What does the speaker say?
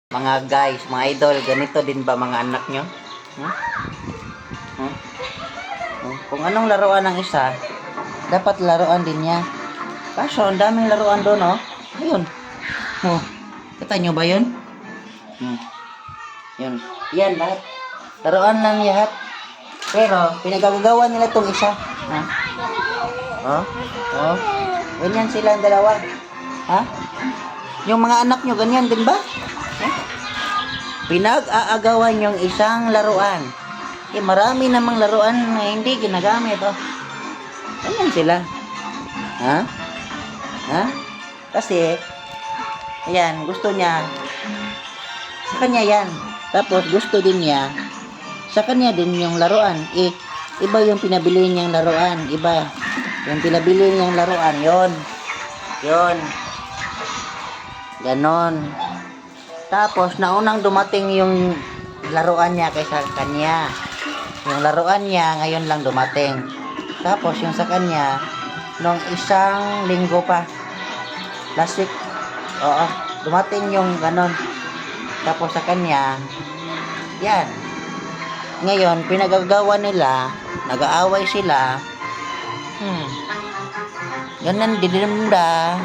Mga guys, mga idol, ganito din ba mga anak nyo? Hmm? Hmm? Kung anong laruan ng isa, dapat laruan din niya. Kaso, ang daming laruan doon, oh. Ayun. Oh. Kita nyo ba yun? Yun. Yan, lahat. Laruan lang lahat. Pero, pinagagagawa nila tong isa. Ha? Oh? Oh? Ganyan silang dalawa. Ha? Yung mga anak nyo, ganyan din ba? Pinag-aagawan yung isang laruan. Marami namang laruan na hindi ginagamit. Oh. Ganyan sila. Ha? Ha? Kasi, ayan, gusto niya. Sa kanya yan. Tapos, gusto din niya. Sa kanya din yung laruan. Iba yung pinabili niyang laruan. Iba. Yung pinabili niyang laruan, yon. Yon. Ganon. Tapos, naunang dumating yung laruan niya kaysa kanya. Yung laruan niya, ngayon lang dumating. Tapos, yung sa kanya, nung isang linggo pa. Last week, oo, dumating yung ganon. Tapos sa kanya, yan. Ngayon, pinagagawa nila, nag-aaway sila. Ganun, dinimda.